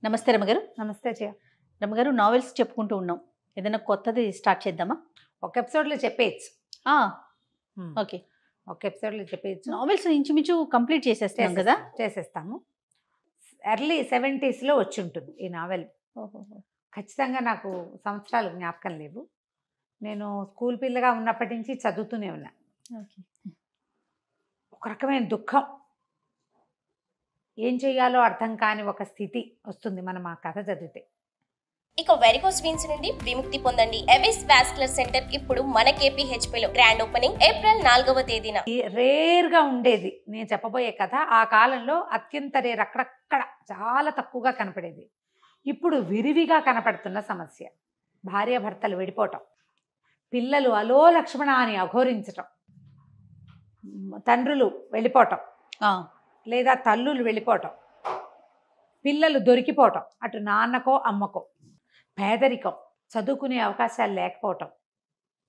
నమస్తే రమగారు. నమస్తే జయ. రమగారు, నావెల్స్ చెప్పుకుంటూ ఉన్నాం. ఏదైనా కొత్తది స్టార్ట్ చేద్దామా? ఒక ఎపిసోడ్లో చెప్పేయచ్చు. ఆ, ఓకే. ఒక ఎపిసోడ్లో చెప్పేయచ్చు. నావెల్స్ ఇంచుమించు కంప్లీట్ చేసేస్తాం కదా. చేసేస్తాము. ఎర్లీ 70s వచ్చి ఉంటుంది ఈ నావెల్. ఖచ్చితంగా నాకు సంవత్సరాలు జ్ఞాపకం లేవు. నేను స్కూల్ పిల్లగా ఉన్నప్పటి నుంచి చదువుతూనే ఉన్నా. ఒక రకమైన దుఃఖం, ఏం చెయ్యాలో అర్థం కాని ఒక స్థితి వస్తుంది మనం ఆ కథ చదివితే. ఇక వెరికోస్ వీన్స్ నుండి విముక్తి పొందండి. ఎవిస్ వాస్కులర్ సెంటర్ ఇప్పుడు మన KPHPలో గ్రాండ్ ఓపెనింగ్ ఏప్రిల్ 4వ తేదీన. రేర్గా ఉండేది నేను చెప్పబోయే కథ. ఆ కాలంలో అత్యంత రేర్, అక్కడక్కడ చాలా తక్కువగా కనపడేది. ఇప్పుడు విరివిగా కనపడుతున్న సమస్య. భార్యాభర్తలు విడిపోవటం, పిల్లలు అలో లక్ష్మణ అని అఘోరించటం, తండ్రులు వెళ్ళిపోవటం లేదా తల్లులు వెళ్ళిపోవటం, పిల్లలు దొరికిపోవటం, అటు నాన్నకో అమ్మకో, పేదరికం, చదువుకునే అవకాశాలు లేకపోవటం,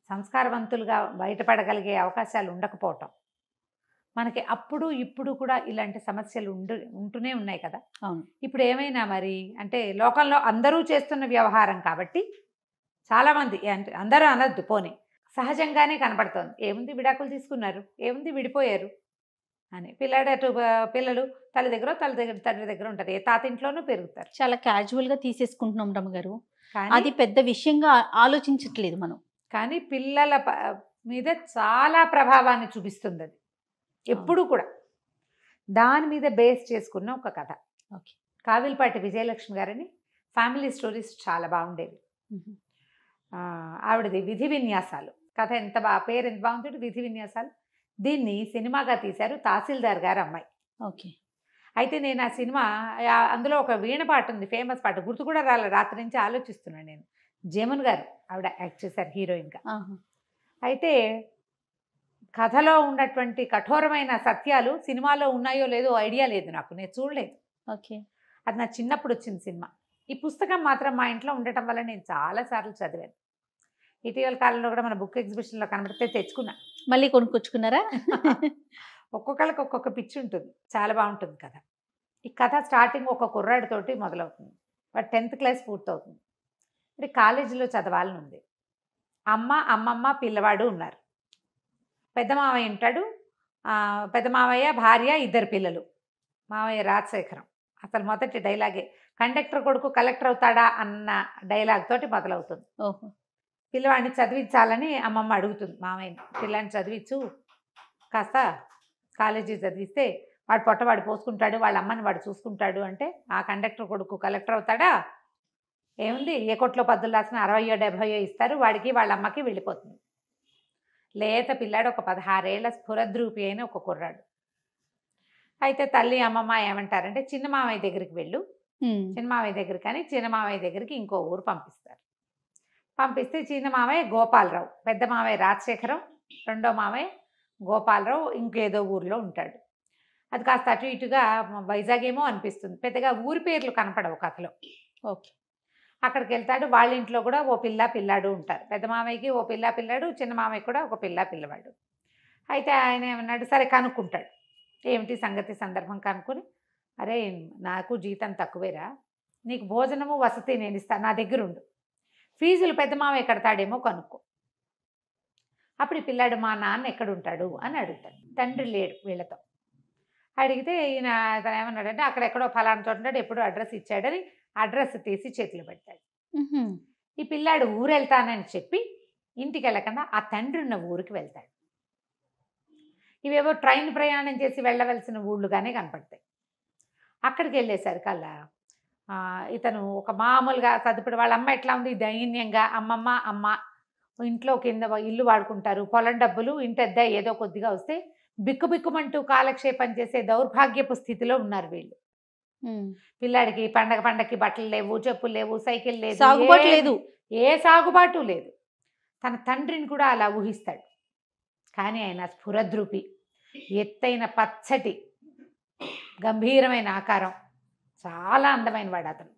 సంస్కారవంతులుగా బయటపడగలిగే అవకాశాలు ఉండకపోవటం. మనకి అప్పుడు ఇప్పుడు కూడా ఇలాంటి సమస్యలు ఉంటూనే ఉన్నాయి కదా. ఇప్పుడు ఏమైనా మరి అంటే లోకంలో అందరూ చేస్తున్న వ్యవహారం కాబట్టి చాలామంది, అంటే అందరూ అనద్దు పోనీ, సహజంగానే కనపడుతోంది. ఏముంది, విడాకులు తీసుకున్నారు, ఏముంది విడిపోయారు అని. పిల్లలు తల్లి దగ్గర తండ్రి దగ్గర ఉంటారు, ఏ తాతింట్లోనూ పెరుగుతారు. చాలా క్యాజువల్గా తీసేసుకుంటున్నాం రమగారు. కానీ అది పెద్ద విషయంగా ఆలోచించట్లేదు మనం. కానీ పిల్లల మీద చాలా ప్రభావాన్ని చూపిస్తుంది అది ఎప్పుడు కూడా. దాని మీద బేస్ చేసుకున్న ఒక కథ. ఓకే. కావిల్పాటి విజయలక్ష్మి గారని ఫ్యామిలీ స్టోరీస్ చాలా బాగుండేవి. ఆవిడది విధి విన్యాసాలు కథ. పేరు ఎంత బాగుంటుంది, విధి విన్యాసాలు. దీన్ని సినిమాగా తీశారు తహసీల్దార్ గారు అమ్మాయి. ఓకే. అయితే నేను ఆ సినిమా, అందులో ఒక వీణ పాట ఉంది, ఫేమస్ పాట, గుర్తు కూడా రాలే, రాత్రి నుంచి ఆలోచిస్తున్నాను నేను. జమున్ గారు ఆవిడ యాక్ట్ చేశారు హీరోయిన్గా. అయితే కథలో ఉన్నటువంటి కఠోరమైన సత్యాలు సినిమాలో ఉన్నాయో లేదో ఐడియా లేదు నాకు, నేను చూడలేదు. ఓకే. అది నా చిన్నప్పుడు వచ్చిన సినిమా. ఈ పుస్తకం మాత్రం మా ఇంట్లో ఉండటం వల్ల నేను చాలాసార్లు చదివాను. ఇటీవల కాలంలో కూడా మన బుక్ ఎగ్జిబిషన్లో కనబడితే తెచ్చుకున్నా. మళ్ళీ కొనుక్కొచ్చుకున్నారా? ఒక్కొక్కళ్ళకి ఒక్కొక్క పిచ్చి ఉంటుంది. చాలా బాగుంటుంది కథ. ఈ కథ స్టార్టింగ్ ఒక కుర్రాడితోటి మొదలవుతుంది. వాడు 10th క్లాస్ పూర్తవుతుంది. అంటే కాలేజీలో చదవాలని ఉంది. అమ్మమ్మ పిల్లవాడు ఉన్నారు. పెద్ద మావయ్య ఉంటాడు. పెద్ద మావయ్య, భార్య, 2 పిల్లలు. మావయ్య రాజశేఖరం. అసలు మొదటి డైలాగే కండక్టర్ కొడుకు కలెక్టర్ అవుతాడా అన్న డైలాగ్ తోటి మొదలవుతుంది. ఓహో. పిల్లవాడిని చదివించాలని అమ్మమ్మ అడుగుతుంది మామయ్యని. పిల్లాన్ని చదివించు, కాస్త కాలేజీ చదివిస్తే వాడు పొట్టవాడు పోసుకుంటాడు, వాళ్ళ అమ్మని వాడు చూసుకుంటాడు. అంటే ఆ కండక్టర్ కొడుకు కలెక్టర్ అవుతాడా, ఏముంది, ఏ కొట్లో పద్దులు రాసిన 60 70 ఇస్తారు, వాడికి వాళ్ళ అమ్మకి వెళ్ళిపోతుంది. లేత పిల్లాడు, ఒక 16 ఏళ్ల స్ఫురద్రూపి అయిన ఒక కుర్రాడు. అయితే తల్లి అమ్మమ్మ ఏమంటారంటే, చిన్న మామయ్య దగ్గరికి వెళ్ళు, చిన్న మామయ్య దగ్గరికి అని చిన్న మామయ్య దగ్గరికి ఇంకో ఊరు పంపిస్తారు. పంపిస్తే చిన్న మామయ్య గోపాలరావు, పెద్ద మామయ్య రాజశేఖరం, రెండో మామయ్య గోపాలరావు ఇంకేదో ఊరిలో ఉంటాడు. అది కాస్త అటు ఇటుగా వైజాగ్ ఏమో అనిపిస్తుంది, పెద్దగా ఊరి పేర్లు కనపడవు కథలో. ఓకే. అక్కడికి వెళ్తాడు. వాళ్ళ ఇంట్లో కూడా ఓ పిల్లాడు ఉంటారు. పెద్ద మామయ్యకి ఓ పిల్లాడు, చిన్న మామయ్య కూడా ఒక పిల్లవాడు. అయితే ఆయన ఏమన్నాడు, సరే కనుక్కుంటాడు, ఏమిటి సంగతి సందర్భం కనుక్కొని, అరే నాకు జీతం తక్కువేరా, నీకు భోజనము వసతి నేను ఇస్తాను, నా దగ్గర ఉండు, ఫీజులు పెద్ద మామయ్య కడతాడేమో కనుక్కో. అప్పుడు ఈ పిల్లాడు, మా నాన్న ఎక్కడుంటాడు అని అడుగుతాడు. తండ్రి లేడు వీళ్ళతో. అడిగితే ఈయన తను ఏమన్నాడంటే, అక్కడెక్కడో ఫలానా చోట ఉంటాడు, ఎప్పుడో అడ్రస్ ఇచ్చాడని అడ్రస్ తీసి చేతిలో పెడతాడు. ఈ పిల్లాడు ఊరు వెళ్తానని చెప్పి ఇంటికి వెళ్ళకుండా ఆ తండ్రి ఉన్న ఊరికి వెళ్తాడు. ఇవేవో ట్రైన్ ప్రయాణం చేసి వెళ్ళవలసిన ఊళ్ళుగానే కనపడతాయి. అక్కడికి వెళ్ళేసరికల్లా ఇతను ఒక మామూలుగా తదుపరి వాళ్ళ అమ్మ ఎట్లా ఉంది, దైన్యంగా, అమ్మ ఇంట్లో కింద ఇల్లు వాడుకుంటారు, పొలం డబ్బులు ఇంటెద్ద ఏదో కొద్దిగా వస్తే బిక్కుబిక్కుమంటూ కాలక్షేపం చేసే దౌర్భాగ్యపు స్థితిలో ఉన్నారు వీళ్ళు. పిల్లాడికి పండగకి బట్టలు లేవు, చెప్పులు లేవు, సైకిల్ లేదు, సాగుబాటు లేదు, ఏ సాగుబాటు లేదు. తన తండ్రిని కూడా అలా ఊహిస్తాడు. కానీ ఆయన స్ఫురద్రూపి, ఎత్తైన పచ్చటి గంభీరమైన ఆకారం, చాలా అందమైన వాడు అతను,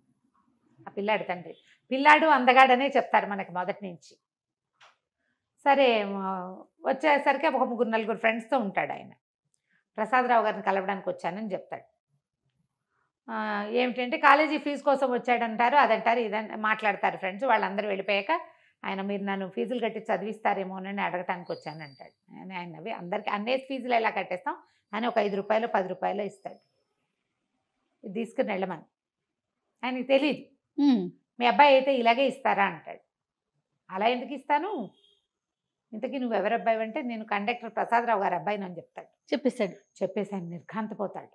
ఆ పిల్లాడి తండ్రి. పిల్లాడు అందగాడనే చెప్తారు మనకి మొదటి నుంచి. సరే వచ్చేసరికి ఒక 3-4 ఫ్రెండ్స్తో ఉంటాడు ఆయన. ప్రసాదరావు గారిని కలవడానికి వచ్చానని చెప్తాడు. ఏమిటంటే కాలేజీ ఫీజు కోసం వచ్చాడంటారు, అదంటారు, ఇదంటారు, మాట్లాడతారు ఫ్రెండ్స్. వాళ్ళందరూ వెళ్ళిపోయాక ఆయన మీరు నన్ను ఫీజులు కట్టి చదివిస్తారేమోనని అడగటానికి వచ్చానంటాడు. ఆయన అవి అందరికీ అన్నేసి ఫీజులు ఎలా కట్టేస్తాం అని ఒక 5 రూపాయలు 10 రూపాయలు ఇస్తాడు. ఇది తీసుకుని వెళ్ళమని. ఆయనకి తెలియదు. మీ అబ్బాయి అయితే ఇలాగే ఇస్తారా అంటాడు. అలా ఎందుకు ఇస్తాను, ఇంతకీ నువ్వు ఎవరి అబ్బాయి అంటే నేను కండక్టర్ ప్రసాదరావు గారి అబ్బాయిని అని చెప్తాడు. చెప్పేసి ఆయన నిర్ఘాంతపోతాడు.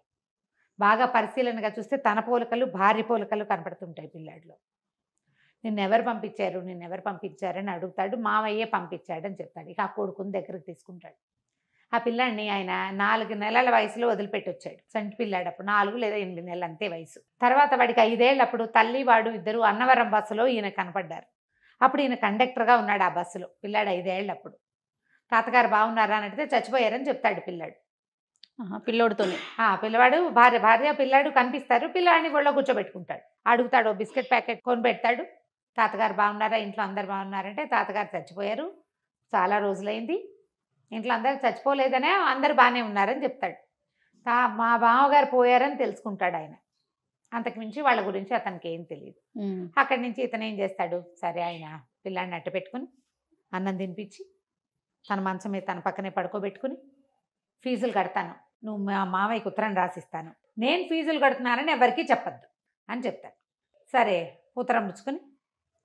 బాగా పరిశీలనగా చూస్తే తన పోలికలు భార్య పోలికలు కనపడుతుంటాయి పిల్లాడిలో. నిన్నెవరు పంపించారని అడుగుతాడు. మావయ్యే పంపించాడని చెప్తాడు. ఇక ఆ కొడుకుని దగ్గరికి తీసుకుంటాడు. ఆ పిల్లాడిని ఆయన 4 నెలల వయసులో వదిలిపెట్టి వచ్చాడు. సంటి పిల్లాడు అప్పుడు 4 లేదా 8 నెలలు అంతే వయసు. తర్వాత వాడికి 5 ఏళ్ళు. అప్పుడు తల్లి వాడు ఇద్దరు అన్నవరం బస్సులో ఈయన కనపడ్డారు. అప్పుడు ఈయన కండక్టర్గా ఉన్నాడు ఆ బస్సులో. పిల్లాడు 5 ఏళ్ళు అప్పుడు. తాతగారు బాగున్నారా అని అడిగితే చచ్చిపోయారని చెప్తాడు పిల్లాడు. పిల్లోడితోనే పిల్లవాడు భార్య పిల్లాడు కనిపిస్తారు. పిల్లాడిని ఒళ్ళో కూర్చోబెట్టుకుంటాడు. అడుగుతాడు, ఓ బిస్కెట్ ప్యాకెట్ కొని పెడతాడు. తాతగారు బాగున్నారా, ఇంట్లో అందరు బాగున్నారంటే తాతగారు చచ్చిపోయారు, చాలా రోజులైంది, ఇంట్లో అందరు చచ్చిపోలేదనే అందరు బాగానే ఉన్నారని చెప్తాడు. మా బావగారు పోయారని తెలుసుకుంటాడు ఆయన. అంతకు మించి వాళ్ళ గురించి అతనికి ఏం తెలియదు. అక్కడి నుంచి ఇతను ఏం చేస్తాడు, సరే ఆయన పిల్లాడిని అట్ట పెట్టుకుని అన్నం తినిపించి తన మంచం మీద తన పక్కనే పడుకోబెట్టుకుని ఫీజులు కడతాను, నువ్వు మా మావయ్యకి ఉత్తరం రాసిస్తాను, నేను ఫీజులు కడుతున్నానని ఎవరికీ చెప్పద్దు అని చెప్తాడు. సరే ఉత్తరం పుచ్చుకొని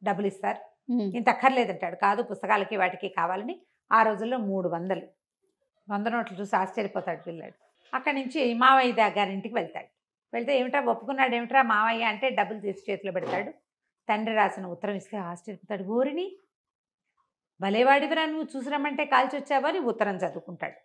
డబ్బులు ఇస్తారు. ఇంత అక్కర్లేదంటాడు. కాదు పుస్తకాలకి వాటికి కావాలని. ఆ రోజుల్లో 300 100 నోట్లు చూసి ఆశ్చర్యపోతాడు పిల్లాడు. అక్కడి నుంచి మావయ్య గారింటికి వెళ్తాడు. వెళ్తే ఏమిట్రా ఒప్పుకున్నాడు, ఏమిట్రా మావయ్య అంటే డబ్బులు తీసి చేతిలో పెడతాడు. తండ్రి రాసిన ఉత్తరం ఇస్తే ఆశ్చర్యపోతాడు. ఊరిని భలేవాడివిరా, నువ్వు చూసి రమ్మంటే కాల్చి వచ్చావా అని ఉత్తరం చదువుకుంటాడు.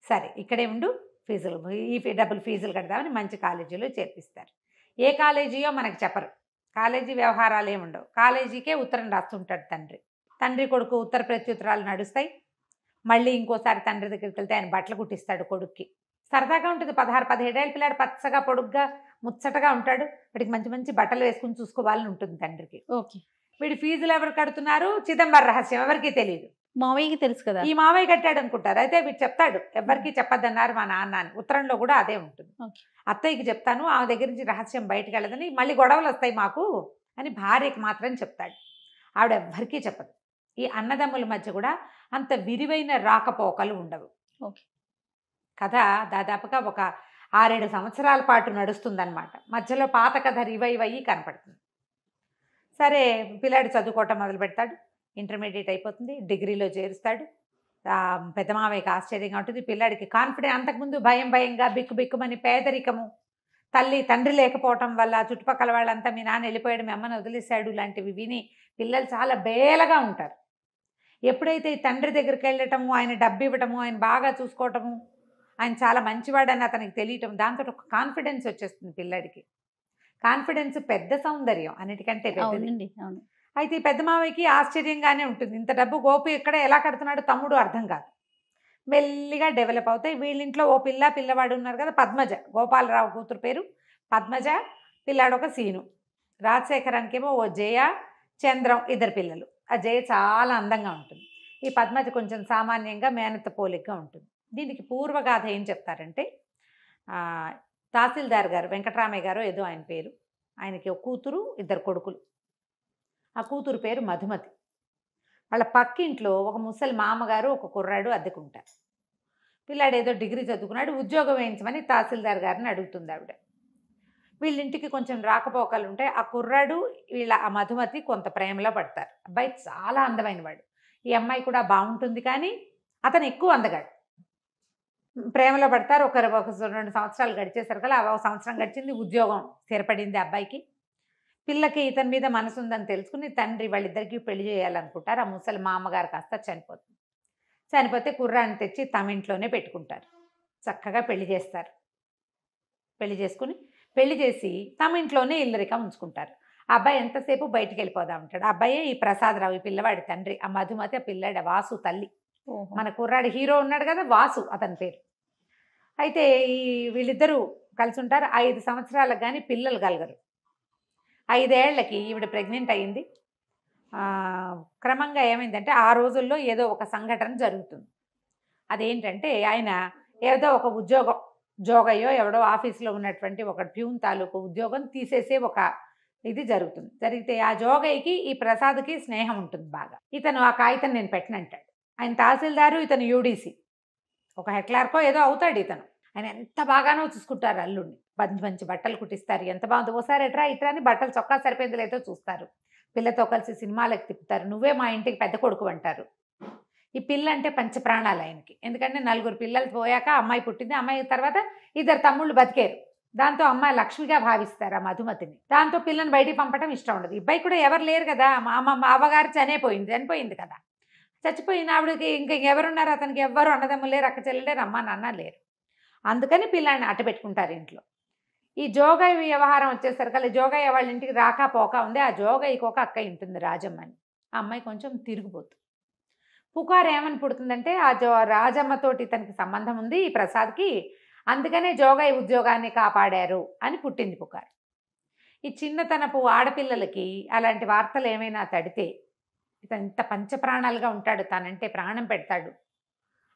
సరే ఇక్కడే ఉండు, ఫీజులు ఈ డబ్బులు ఫీజులు కడదామని మంచి కాలేజీలో చేర్పిస్తారు. ఏ కాలేజీయో మనకు చెప్పరు. కాలేజీ వ్యవహారాలు ఏముండవు. కాలేజీకే ఉత్తరం రాస్తుంటాడు తండ్రి కొడుకు ఉత్తర ప్రత్యుత్తరాలు నడుస్తాయి. మళ్ళీ ఇంకోసారి తండ్రి దగ్గరికి వెళ్తే ఆయన బట్టలు కుట్టిస్తాడు కొడుక్కి. సరదాగా ఉంటుంది. 16-17 ఏళ్ళ పిల్లాడు పచ్చగా పొడుగ్గా ముచ్చటగా ఉంటాడు. వీడికి మంచి మంచి బట్టలు వేసుకుని చూసుకోవాలని ఉంటుంది తండ్రికి. ఓకే. వీడి ఫీజులు ఎవరు కడుతున్నారు, చిదంబర రహస్యం, ఎవరికి తెలియదు. మావయ్యకి తెలుసు కదా, ఈ మావయ్య కట్టాడు అనుకుంటారు. అయితే వీడు చెప్తాడు, ఎవరికి చెప్పద్దన్నారు మా నాన్న అని. ఉత్తరంలో కూడా అదే ఉంటుంది. అత్తయ్యకి చెప్తాను, ఆమె దగ్గర నుంచి రహస్యం బయటకు వెళ్ళదని, మళ్ళీ గొడవలు వస్తాయి మాకు అని భార్యకి మాత్రం చెప్తాడు. ఆవిడ ఎవ్వరికీ చెప్పదు. ఈ అన్నదమ్ముల మధ్య కూడా అంత విరివైన రాకపోకలు ఉండవు. ఓకే. కథ దాదాపుగా ఒక 6-7 సంవత్సరాల పాటు నడుస్తుందన్నమాట. మధ్యలో పాత కథ రివైవ్ అయ్యి కనపడుతుంది. సరే పిల్లాడు చదువుకోవటం మొదలు పెడతాడు. ఇంటర్మీడియట్ అయిపోతుంది, డిగ్రీలో చేరుస్తాడు. పెద్ద మావయ్యకి ఆశ్చర్యంగా ఉంటుంది. పిల్లాడికి కాన్ఫిడెన్స్, అంతకుముందు భయంగా బిక్కుమని పేదరికము, తండ్రి లేకపోవటం వల్ల చుట్టుపక్కల వాళ్ళంతా మీ నాన్న వెళ్ళిపోయాడు, మీ అమ్మని వదిలేశాడు లాంటివి విని పిల్లలు చాలా బేలగా ఉంటారు. ఎప్పుడైతే ఈ తండ్రి దగ్గరికి వెళ్ళటము, ఆయన డబ్బు ఇవ్వటము, ఆయన బాగా చూసుకోవటము, ఆయన చాలా మంచివాడని అతనికి తెలియటం, దాంతో ఒక కాన్ఫిడెన్స్ వచ్చేస్తుంది పిల్లాడికి. కాన్ఫిడెన్స్ పెద్ద సౌందర్యం, అన్నిటికంటే పెద్దది. అయితే ఈ పెద్ద మావయ్యకి ఆశ్చర్యంగానే ఉంటుంది. ఇంత డబ్బు గోపి ఎక్కడ ఎలా కడుతున్నాడు తమ్ముడు అర్థం కాదు. మెల్లిగా డెవలప్ అవుతాయి. వీళ్ళింట్లో ఓ పిల్లవాడు ఉన్నారు కదా, పద్మజ, గోపాలరావు కూతురు పేరు పద్మజ, పిల్లాడు ఒక సీను. రాజశేఖరానికేమో ఓ జయ, చంద్రం, 2 పిల్లలు. ఆ జయ చాలా అందంగా ఉంటుంది. ఈ పద్మజ కొంచెం సామాన్యంగా మేనత్త పోలికగా ఉంటుంది. దీనికి పూర్వగాథ ఏం చెప్తారంటే, తహసీల్దార్ గారు వెంకటరామయ్య గారు ఏదో ఆయన పేరు, ఆయనకి ఒక కూతురు 2 కొడుకులు. ఆ కూతురు పేరు మధుమతి. వాళ్ళ పక్కింట్లో ఒక ముసలి మామగారు ఒక కుర్రాడు అద్దెకుంటారు. పిల్లాడు ఏదో డిగ్రీ చదువుకున్నాడు, ఉద్యోగం వేయించమని తహసీల్దార్ గారిని అడుగుతుంది ఆవిడ. వీళ్ళింటికి కొంచెం రాకపోకలు ఉంటాయి. ఆ కుర్రాడు ఆ మధుమతి కొంత ప్రేమలో పడతారు. అబ్బాయి చాలా అందమైన వాడు. ఈ అమ్మాయి కూడా బాగుంటుంది, కానీ అతను ఎక్కువ అందగాడు. ప్రేమలో పడతారు. ఒక 2 సంవత్సరాలు గడిచేసరికల్లా, 1 సంవత్సరం గడిచింది, ఉద్యోగం స్థిరపడింది అబ్బాయికి. పిల్లకి ఇతని మీద మనసు ఉందని తెలుసుకుని తండ్రి వాళ్ళిద్దరికీ పెళ్లి చేయాలనుకుంటారు. ఆ ముసలి మామగారు కాస్త చనిపోతుంది. చనిపోతే కుర్రాన్ని తెచ్చి తమ ఇంట్లోనే పెట్టుకుంటారు. చక్కగా పెళ్లి చేస్తారు. పెళ్లి చేసి తమ ఇంట్లోనే ఇల్లరికం ఉంచుకుంటారు. ఆ అబ్బాయి ఎంతసేపు బయటికి వెళ్ళిపోదాం ఉంటాడు. ఆ అబ్బాయే ఈ ప్రసాదరావు, ఈ పిల్లవాడి తండ్రి. ఆ మధుమతి ఆ పిల్లాడి వాసు తల్లి. మన కుర్రాడి హీరో ఉన్నాడు కదా, వాసు అతని పేరు. అయితే వీళ్ళిద్దరూ కలిసి ఉంటారు. 5 సంవత్సరాలకు కానీ పిల్లలు కలగరు. 5 ఏళ్లకి ఈవిడ ప్రెగ్నెంట్ అయ్యింది. క్రమంగా ఏమైందంటే, ఆ రోజుల్లో ఏదో ఒక సంఘటన జరుగుతుంది. అదేంటంటే, ఆయన ఏదో ఒక ఉద్యోగం జోగయ్యో ఎవడో ఆఫీస్లో ఉన్నటువంటి ఒక ప్యూన్ తాలూకు ఉద్యోగం తీసేసే ఒక ఇది జరుగుతుంది. జరిగితే ఆ జోగయ్యకి ఈ ప్రసాద్కి స్నేహం ఉంటుంది బాగా. ఇతను ఆ కాగితం నేను పెట్టనంటాడు. ఆయన తహసీల్దారు, ఇతను యూడీసీ, ఒక హెడ్ క్లార్కో ఏదో అవుతాడు ఇతను. ఆయన ఎంత బాగానో చూసుకుంటారు అల్లుడిని, మంచి మంచి బట్టలు కుట్టిస్తారు, ఎంత బాగుంది, ఓసారి ఇట్రా అని బట్టలు చొక్కా సరిపోయింది లేదో చూస్తారు, పిల్లతో కలిసి సినిమాలకు తిప్పుతారు, నువ్వే మా ఇంటికి పెద్ద కొడుకు అంటారు. ఈ పిల్ల అంటే పంచప్రాణాలు ఆయనకి. ఎందుకంటే 4 పిల్లలు పోయాక అమ్మాయి పుట్టింది, అమ్మాయి తర్వాత 2 తమ్ముళ్ళు బతికారు. దాంతో అమ్మాయి లక్ష్మిగా భావిస్తారు ఆ మధుమతిని. దాంతో పిల్లని బయటికి పంపడం ఇష్టం ఉండదు. ఇబ్బాయి కూడా ఎవరు లేరు కదా, మా అవ్వగారు చనిపోయింది కదా, చచ్చిపోయిన ఆవిడకి ఇంకా ఎవరున్నారు, అతనికి ఎవ్వరు అన్నదమ్ములు లేరు, అక్క చెల్లెలు లేరు, అమ్మ నాన్న లేరు. అందుకని పిల్లాన్ని అట్ట పెట్టుకుంటారు ఇంట్లో. ఈ జోగయ్య వ్యవహారం వచ్చేసరికి జోగయ్య వాళ్ళ ఇంటికి రాక పోక ఉంది. ఆ జోగయ్యకి ఒక అక్క ఉంటుంది రాజమ్మ అని. ఆ అమ్మాయి కొంచెం తిరిగిపోతుంది. పుకారు ఏమని పుడుతుందంటే ఆ రాజమ్మతోటి ఇతనికి సంబంధం ఉంది ఈ ప్రసాద్కి, అందుకనే జోగయ్య ఉద్యోగాన్ని కాపాడారు అని పుట్టింది పుకారు. ఈ చిన్నతనపు ఆడపిల్లలకి అలాంటి వార్తలు ఏమైనా తడితే ఇతను ఇంత పంచప్రాణాలుగా ఉంటాడు, తనంటే ప్రాణం పెడతాడు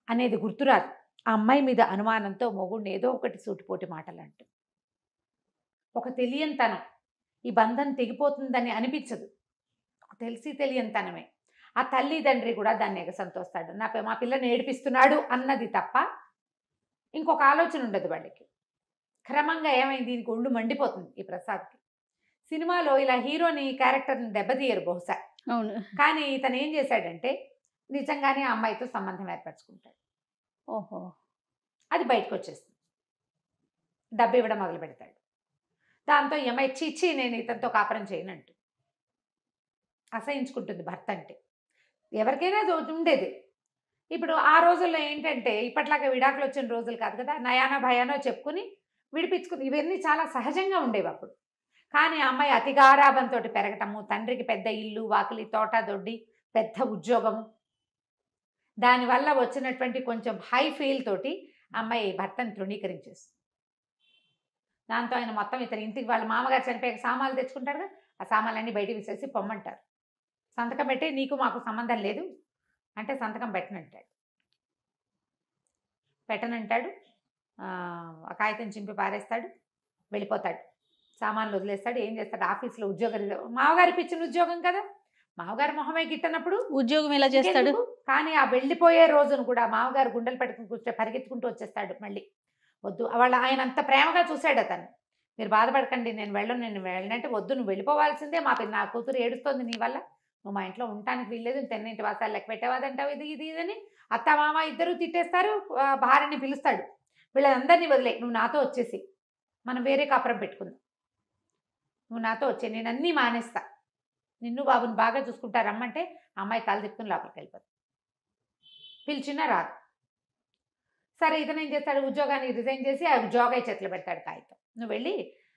అనేది గుర్తురాదు. ఆ అమ్మాయి మీద అనుమానంతో మొగుడిని ఏదో ఒకటి సూటిపోటి మాటలు అంటూ, ఒక తెలియనితనం, ఈ బంధం తెగిపోతుందని అనిపించదు, ఒక తెలిసి తెలియనితనమే. ఆ తల్లి తండ్రి కూడా దాన్ని ఎగసంతోస్తాడు, మా పిల్లని ఏడిపిస్తున్నాడు అన్నది తప్ప ఇంకొక ఆలోచన ఉండదు వాళ్ళకి. క్రమంగా ఏమైంది, దీనికి ఒళ్ళు మండిపోతుంది ఈ ప్రసాద్కి. సినిమాలో ఇలా హీరోని క్యారెక్టర్ని దెబ్బతీయరు బహుశా, అవును. కానీ ఇతను ఏం చేశాడంటే నిజంగానే ఆ అమ్మాయితో సంబంధం ఏర్పరచుకుంటాడు. ఓహో. అది బయటకు వచ్చేస్తుంది, డబ్బు ఇవ్వడం మొదలు పెడతాడు. దాంతో ఈ అమ్మాయి చిచ్చి నేను ఇతనితో కాపురం చేయనంటూ అసహించుకుంటుంది. భర్త అంటే ఎవరికైనా ఉండేది. ఇప్పుడు ఆ రోజుల్లో ఏంటంటే ఇప్పట్లాగా విడాకులు వచ్చిన రోజులు కాదు కదా, నయానో భయానో చెప్పుకుని విడిపించుకుని ఇవన్నీ చాలా సహజంగా ఉండేవి అప్పుడు. కానీ ఆ అమ్మాయి అతిగారాభంతో పెరగటము, తండ్రికి పెద్ద ఇల్లు వాకిలి తోట దొడ్డి పెద్ద ఉద్యోగము, దానివల్ల వచ్చినటువంటి కొంచెం హై ఫీల్ తోటి అమ్మాయి భర్తను తృణీకరించేస్తుంది. దాంతో ఆయన మొత్తం ఇతని ఇంటికి వాళ్ళ మామగారు చనిపోయాక సామాన్లు తెచ్చుకుంటాడు కదా, ఆ సామాన్లన్నీ బయట విసేసి పొమ్మంటారు, సంతకం పెట్టి నీకు మాకు సంబంధం లేదు అంటే సంతకం పెట్టనంటాడు. ఆ కాగితం చింపి పారేస్తాడు, వెళ్ళిపోతాడు, సామాన్లు వదిలేస్తాడు. ఏం చేస్తాడు, ఆఫీస్లో మామగారి పిచ్చిన ఉద్యోగం కదా, మామగారు మొహమే గిట్టనప్పుడు ఉద్యోగం ఎలా చేస్తాడు. కానీ ఆ వెళ్ళిపోయే రోజును కూడా మామగారు గుండెలు పెట్టుకుని కూర్చో పరిగెత్తుకుంటూ వచ్చేస్తాడు. మళ్ళీ వద్దు, ఆయన అంత ప్రేమగా చూశాడు అతను, మీరు బాధపడకండి నేను వెళ్ళనంటే వద్దు, నువ్వు వెళ్ళిపోవాల్సిందే, నా కూతురు ఏడుస్తోంది నీ వల్ల, నువ్వు మా ఇంట్లో ఉండటానికి వీల్లేదు, తెన్నింటి వాసాలు లెక్క పెట్టేవాదంటావు, ఇది అని అత్త మామ ఇద్దరు తిట్టేస్తారు. భార్యని పిలుస్తాడు, వీళ్ళందరినీ వదిలే, నువ్వు నాతో వచ్చేసి మనం వేరే కాపురం పెట్టుకుందాం, నువ్వు నాతో వచ్చే, నేను అన్నీ మానేస్తా, నిన్ను బాబుని బాగా చూసుకుంటా రమ్మంటే అమ్మాయి తల తిప్పుకుని లోపలికి వెళ్ళిపోతుంది. పిలిచినా రాదు. సరే ఇతను ఏం చేస్తాడు, ఉద్యోగాన్ని రిజైన్ చేసి ఆ జోగయ్య చేతిలో పెడతాడు కాగితం, నువ్వు వెళ్ళి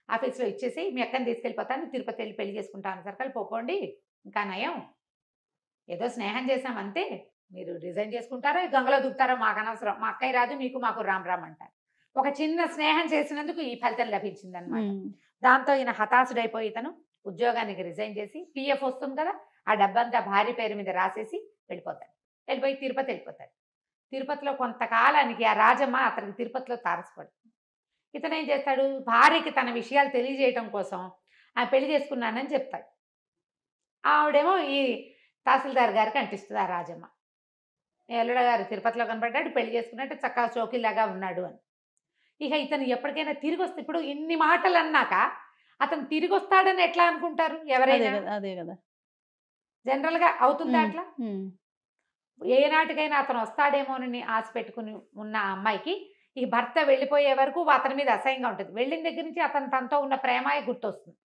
ఆఫీస్లో ఇచ్చేసి మీ అక్కని తీసుకెళ్ళిపోతాను, తిరుపతి వెళ్ళి పెళ్లి చేసుకుంటాను సర్కల్ పోపోండి, ఇంకా నయం, ఏదో స్నేహం చేసాం అంతే, మీరు రిజైన్ చేసుకుంటారో గంగలో దుక్కుతారో మాకు అనవసరం, మా అక్కయ్య రాదు మీకు మాకు రామ్ అంటారు. ఒక చిన్న స్నేహం చేసినందుకు ఈ ఫలితం లభించింది అనమాట. దాంతో ఈయన హతాశుడైపోయి ఇతను ఉద్యోగానికి రిజైన్ చేసి పిఎఫ్ వస్తుంది కదా, ఆ డబ్బంతా భార్య పేరు మీద రాసేసి వెళ్ళిపోయి తిరుపతి వెళ్ళిపోతాడు. తిరుపతిలో కొంతకాలానికి ఆ రాజమ్మ అతనికి తిరుపతిలో తారసపడుతుంది. ఇతను ఏం చేస్తాడు, భార్యకి తన విషయాలు తెలియజేయటం కోసం ఆ పెళ్లి చేసుకున్నానని చెప్తాడు. ఆవిడేమో ఈ తహసీల్దార్ గారికి అంటిస్తుంది ఆ రాజమ్మ, ఎల్లుడ గారు తిరుపతిలో కనపడ్డాడు, పెళ్లి చేసుకున్నట్టు చక్కగా చోకిలాగా ఉన్నాడు అని. ఇక ఇతను ఎప్పటికైనా తిరిగి వస్తే, ఇప్పుడు ఇన్ని మాటలు అన్నాక అతను తిరిగి వస్తాడని ఎట్లా అనుకుంటారు ఎవరైనా, అదే కదా జనరల్గా అవుతుందా అట్లా? ఏనాటికైనా అతను వస్తాడేమోనని ఆశ పెట్టుకుని ఉన్న ఆ అమ్మాయికి ఈ భర్త వెళ్ళిపోయే వరకు అతని మీద అసహ్యంగా ఉంటుంది. వెళ్ళిన దగ్గర నుంచి అతను తనతో ఉన్న ప్రేమాయ గుర్తొస్తుంది.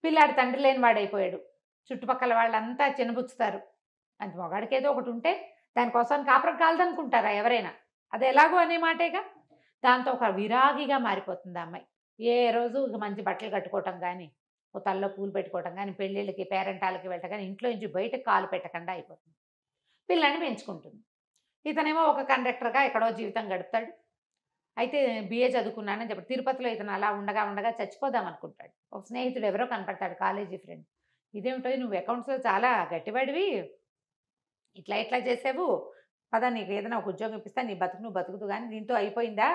పిల్లాడు తండ్రి లేని వాడైపోయాడు, చుట్టుపక్కల వాళ్ళంతా చిన్నబుచ్చుతారు, అంత మొగాడికి ఏదో ఒకటి ఉంటే దానికోసం కాపురం కాలదనుకుంటారా ఎవరైనా, అది ఎలాగో అనే మాటేగా. దాంతో ఒక విరాగిగా మారిపోతుంది ఆ అమ్మాయి. ఏ రోజు మంచి బట్టలు కట్టుకోవటం కానీ, ఓ తల్లో పూలు పెట్టుకోవటం కానీ, పెళ్ళిళ్ళకి పేరెంటాలకి వెళ్ళటం కానీ, ఇంట్లో నుంచి బయటకు కాలు పెట్టకుండా అయిపోతుంది. పిల్లని పెంచుకుంటుంది. ఇతనేమో ఒక కండక్టర్గా ఎక్కడో జీవితం గడుపుతాడు. అయితే బిఏ చదువుకున్నానని చెప్పి తిరుపతిలో ఇతను అలా ఉండగా చచ్చిపోదాం అనుకుంటాడు. ఒక స్నేహితుడు ఎవరో కనపడతాడు, కాలేజీ ఫ్రెండ్, ఇదేమిటో నువ్వు అకౌంట్స్లో చాలా గట్టివాడివి, ఇట్లా చేసావు, పద నీకు ఏదైనా ఒక ఉద్యోగం ఇప్పిస్తా, నీ బతుకు నువ్వు బతుకుతూ కానీ దీంతో అయిపోయిందా,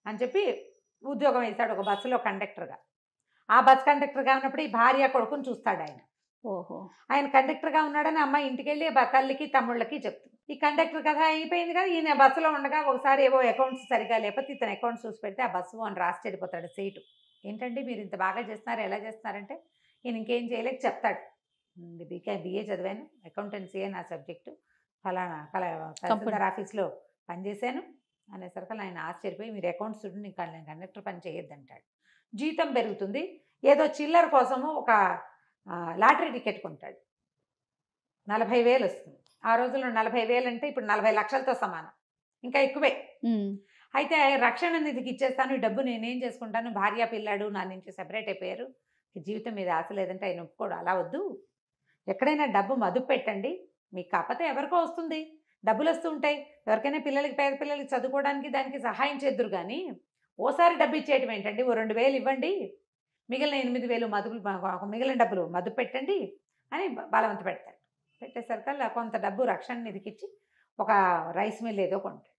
అని చెప్పి ఉద్యోగం వేస్తాడు ఒక బస్సులో కండక్టర్గా. ఆ బస్ కండక్టర్గా ఉన్నప్పుడు ఈ భార్య కొడుకుని చూస్తాడు ఆయన. ఓహో. ఆయన కండక్టర్గా ఉన్నాడని అమ్మాయి ఇంటికి వెళ్ళి తల్లికి తమ్ముళ్ళకి చెప్తుంది. ఈ కండక్టర్ కథ అయిపోయింది కదా. ఈయన బస్సులో ఉండగా ఒకసారి ఏవో అకౌంట్స్ సరిగా లేకపోతే ఇతను అకౌంట్స్ చూసి పెడితే ఆ బస్సు అని రాసి చెడిపోతాడు సీటు. ఏంటండి మీరు ఇంత బాగా చేస్తున్నారు, ఎలా చేస్తున్నారంటే ఈయన ఇంకేం చేయలేక చెప్తాడు, బిఏ చదివాను, అకౌంటెన్సీయే నా సబ్జెక్టు, ఫలానా తహసీల్దార్ ఆఫీస్లో పనిచేశాను అనేసరికి ఆయన ఆశ్చర్యపోయి మీరు అకౌంట్స్ చూడండి, ఇంకా నేను కండక్టర్ పని చేయొద్దంటాడు. జీతం పెరుగుతుంది, ఏదో చిల్లర కోసము ఒక లాటరీ టికెట్ కొంటాడు. 40,000 వస్తుంది. ఆ రోజుల్లో 40,000 అంటే ఇప్పుడు 40 లక్షలతో సమానం, ఇంకా ఎక్కువే. అయితే రక్షణ నిధికి ఇచ్చేస్తాను, ఈ డబ్బు నేనేం చేసుకుంటాను, భార్య పిల్లాడు నా నుంచి సెపరేట్ అయిపోయారు, జీవితం మీద ఆశ లేదంటే ఆయన ఒప్పుకోడు. అలా వద్దు, ఎక్కడైనా డబ్బు మదుపు పెట్టండి, మీకు కాకపోతే ఎవరికో వస్తుంది, డబ్బులు వస్తూ ఉంటాయి, ఎవరికైనా పిల్లలకి పేద పిల్లలకి చదువుకోవడానికి దానికి సహాయం చేద్దురు. కానీ ఓసారి డబ్బు ఇచ్చేయటం ఏంటండి, ఓ 2,000 ఇవ్వండి, మిగిలిన 8,000 మిగిలిన డబ్బులు మదుపు పెట్టండి అని బలవంత పెడతాడు. పెట్టేసరికల్లా కొంత డబ్బు రక్షణ నిధికి ఇచ్చి ఒక రైస్ మిల్ ఏదో కొంటాడు.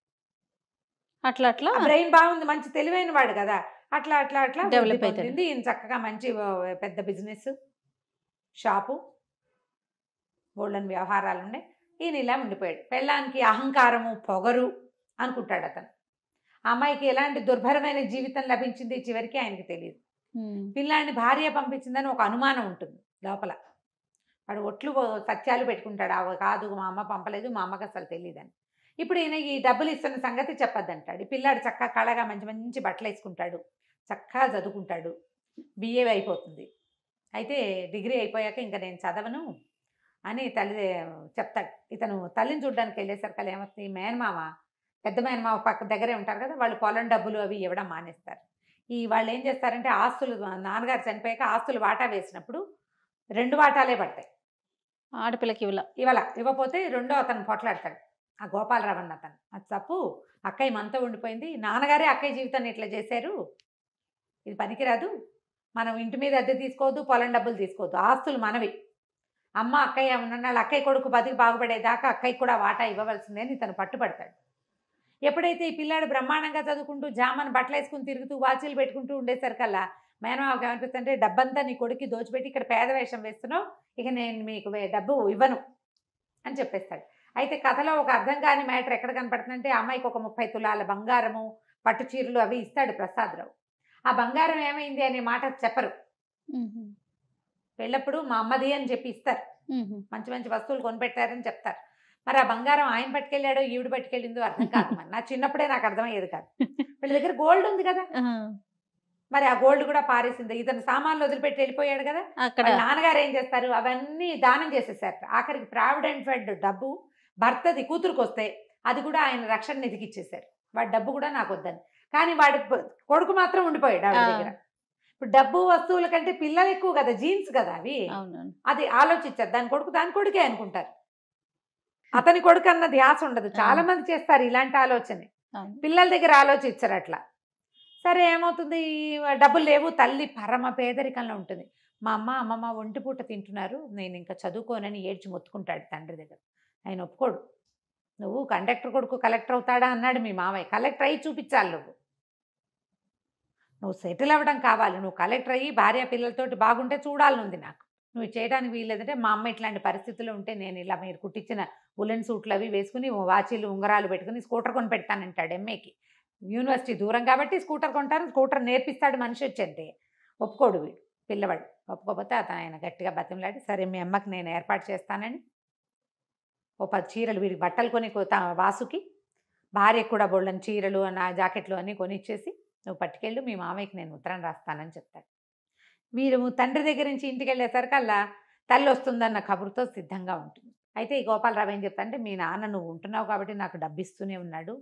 అట్లా అట్లా బ్రెయిన్ బాగుంది, మంచి తెలివైన వాడు కదా, అట్లా అట్లా అట్లా డెవలప్ అవుతుంది. ఈయన చక్కగా మంచి పెద్ద బిజినెస్ షాపు, బోల్డన్ వ్యవహారాలు ఉండే. ఈయన ఇలా ఉండిపోయాడు. పెళ్ళానికి అహంకారము పొగరు అనుకుంటాడు అతను. ఆ అమ్మాయికి ఎలాంటి దుర్భరమైన జీవితం లభించింది చివరికి ఆయనకి తెలియదు. పిల్లాడిని భార్య పంపించిందని ఒక అనుమానం ఉంటుంది లోపల. వాడు ఒట్లు సత్యాలు పెట్టుకుంటాడు, అవి కాదు మా అమ్మ పంపలేదు, మా అమ్మకి అసలు తెలియదని. ఇప్పుడు ఈయన ఈ డబ్బులు ఇస్తున్న సంగతి చెప్పొద్దంటాడు. ఈ పిల్లాడు చక్కగా కళగా మంచి మంచి బట్టలు వేసుకుంటాడు, చక్కగా చదువుకుంటాడు, బిఏ అయిపోతుంది. అయితే డిగ్రీ అయిపోయాక ఇంకా నేను చదవను అని తల్లి చెప్తాడు. ఇతను తల్లిని చూడడానికి వెళ్ళేసరికి ఏమవుతుంది, మేనమామ పెద్ద మేనమామ పక్క దగ్గరే ఉంటారు కదా, వాళ్ళు పొలం డబ్బులు అవి ఇవ్వడం మానేస్తారు. ఈ వాళ్ళు ఏం చేస్తారంటే ఆస్తులు, నాన్నగారు చనిపోయాక ఆస్తులు వాటా వేసినప్పుడు 2 వాటాలే పడతాయి. ఆడపిల్లకి ఇవ్వకపోతే రెండో అతను పొట్లాడతాడు, ఆ గోపాలరావు అన్న అతను. అది తప్పు, అక్కయ్య మనతో ఉండిపోయింది, నాన్నగారే అక్కయ్య జీవితాన్ని ఇట్లా చేశారు, ఇది పనికిరాదు, మనం ఇంటి మీద అద్దె తీసుకోవద్దు, పొలం డబ్బులు తీసుకోవద్దు, ఆస్తులు మనవి, అమ్మ అక్కయ్య ఉన్నాళ్ళు అక్కయ్య కొడుకు బతికి బాగుపడేదాకా అక్కయ్య కూడా వాటా ఇవ్వవలసిందే అని తను పట్టుబడతాడు. ఎప్పుడైతే ఈ పిల్లాడు బ్రహ్మాండంగా చదువుకుంటూ జామను బట్టలు వేసుకుని తిరుగుతూ వాచీలు పెట్టుకుంటూ ఉండేసరికల్లా మేనమావకి ఏమనిపిస్తుంటే డబ్బంతా నీ కొడుక్కి దోచిపెట్టి ఇక్కడ పేద వేషం వేస్తున్నావు, ఇక నేను మీకు డబ్బు ఇవ్వను అని చెప్పేస్తాడు. అయితే కథలో ఒక అర్థం కాని మ్యాటర్ ఎక్కడ కనపడుతుందంటే అమ్మాయికి ఒక 30 తులాల బంగారము, పట్టు చీరలు అవి ఇస్తాడు ప్రసాదరావు. ఆ బంగారం ఏమైంది అనే మాట చెప్పరు. పెళ్ళప్పుడు మా అమ్మది అని చెప్పి ఇస్తారు, మంచి మంచి వస్తువులు కొనిపెట్టారని చెప్తారు. మరి ఆ బంగారం ఆయన పట్టుకెళ్ళాడో ఈవిడ పట్టుకెళ్ళిందో అర్థం కాదు. మరి నా చిన్నప్పుడే నాకు అర్థమయ్యేది కాదు. వీళ్ళ దగ్గర గోల్డ్ ఉంది కదా, మరి ఆ గోల్డ్ కూడా పారేసింది. ఇతను సామాన్లు వదిలిపెట్టి వెళ్ళిపోయాడు కదా, నాన్నగారు ఏం చేస్తారు, అవన్నీ దానం చేసేసారు. ఆఖరికి ప్రావిడెంట్ ఫండ్ డబ్బు భర్తది కూతురుకు వస్తే అది కూడా ఆయన రక్షణ నిధికి ఇచ్చేసారు. వాడి డబ్బు కూడా నాకు వద్దని. కానీ వాడి కొడుకు మాత్రం ఉండిపోయాడు ఆవిడ దగ్గర. ఇప్పుడు డబ్బు వస్తువుల కంటే పిల్లలు ఎక్కువ కదా, జీన్స్ కదా అవి, అది ఆలోచించారు. దాని కొడుకే అనుకుంటారు, అతని కొడుకు అన్న ధ్యాస ఉండదు. చాలా మంది చేస్తారు ఇలాంటి ఆలోచన, పిల్లల దగ్గర ఆలోచించరు అట్లా. సరే ఏమవుతుంది, డబ్బులు లేవు, తల్లి పరమ పేదరికంలో ఉంటుంది. మా అమ్మమ్మ ఒంటిపూట తింటున్నారు, నేను ఇంకా చదువుకోనని ఏడ్చి మొత్తుకుంటాడు తండ్రి దగ్గర. ఆయన ఒప్పుకోడు. నువ్వు కండక్టర్ కొడుకు కలెక్టర్ అవుతాడా అన్నాడు మీ మామయ్య. కలెక్టర్ అయ్యి చూపించాలి, నువ్వు సెటిల్ అవ్వడం కావాలి, నువ్వు కలెక్టర్ అయ్యి భార్య పిల్లలతోటి బాగుంటే చూడాలనుంది నాకు, నువ్వు చేయడానికి వీల్లేదంటే మా అమ్మ ఇట్లాంటి పరిస్థితుల్లో ఉంటే నేను ఇలా మీరు కుట్టించిన ఉలెన్ సూట్లు అవి వేసుకుని వాచీలు ఉంగరాలు పెట్టుకుని స్కూటర్ కొని పెడతానంటాడు. ఎంఏకి యూనివర్సిటీ దూరం కాబట్టి స్కూటర్ కొంటాను, స్కూటర్ నేర్పిస్తాడు మనిషి వచ్చంటే. ఒప్పుకోడు వీడు పిల్లవాడు. ఒప్పుకోకపోతే అతను ఆయన గట్టిగా బతిమలాడి సరే మీ అమ్మకి నేను ఏర్పాటు చేస్తానని ఓ 10 చీరలు వీడికి బట్టలు కొని వాసుకి, భార్యకు కూడా బోళ్ళని చీరలు నా జాకెట్లు అన్నీ కొనిచ్చేసి నువ్వు పట్టుకెళ్ళు, మీ మామయ్యకి నేను ఉత్తరం రాస్తానని చెప్తాడు. వీరు తండ్రి దగ్గర నుంచి ఇంటికి వెళ్ళేసరికల్లా తల్లి వస్తుందన్న కబురుతో సిద్ధంగా ఉంటుంది. అయితే ఈ గోపాలరావు ఏం చెప్తానంటే మీ నాన్న నువ్వు ఉంటున్నావు కాబట్టి నాకు డబ్బు ఇస్తూనే ఉన్నాడు,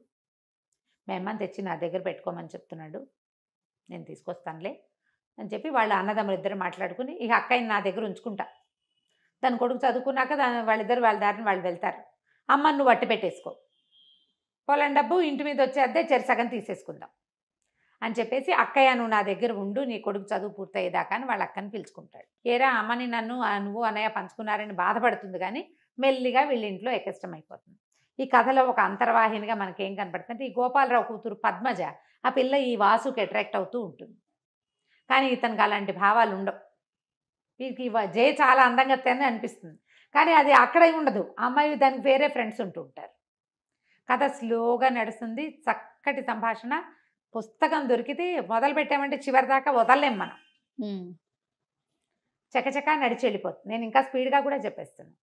మీ అమ్మని తెచ్చి నా దగ్గర పెట్టుకోమని చెప్తున్నాడు, నేను తీసుకొస్తానులే అని చెప్పి వాళ్ళ అన్నదమ్ములు ఇద్దరు మాట్లాడుకుని ఇక అక్కయ్యని నా దగ్గర ఉంచుకుంటా, దాని కొడుకు చదువుకున్నాక వాళ్ళిద్దరు వాళ్ళ దారిని వాళ్ళు వెళ్తారు, అమ్మని నువ్వు అట్టి పెట్టేసుకో, పొలం డబ్బు ఇంటి మీద వచ్చే అద్దె సగం తీసేసుకుందాం అని చెప్పేసి అక్కయ్య నువ్వు నా దగ్గర ఉండు, నీ కొడుకు చదువు పూర్తయ్యేదాకా అని వాళ్ళ అక్కని పిలుచుకుంటాడు. ఏరా అమ్మని నువ్వు అన్నయ్య పంచుకున్నారని బాధపడుతుంది, కానీ మెల్లిగా వీళ్ళ ఇంట్లో ఎక్కష్టం అయిపోతుంది. ఈ కథలో ఒక అంతర్వాహినిగా మనకేం కనపడుతుందంటే ఈ గోపాలరావు కూతురు పద్మజ ఆ పిల్ల ఈ వాసుకి అట్రాక్ట్ అవుతూ ఉంటుంది. కానీ ఇతనికి అలాంటి భావాలు ఉండవు. వీరికి జయ చాలా అందంగా తనే అనిపిస్తుంది, కానీ అది అక్కడే ఉండదు. ఆ అమ్మాయి దానికి వేరే ఫ్రెండ్స్ ఉంటూ ఉంటారు. కథ స్లోగా నడుస్తుంది, చక్కటి సంభాషణ. పుస్తకం దొరికితే మొదలు పెట్టామంటే చివరి దాకా వదలలేం మనం. చకచకా నడిచి వెళ్ళిపోతుంది. నేను ఇంకా స్పీడ్గా కూడా చెప్పేస్తున్నాను.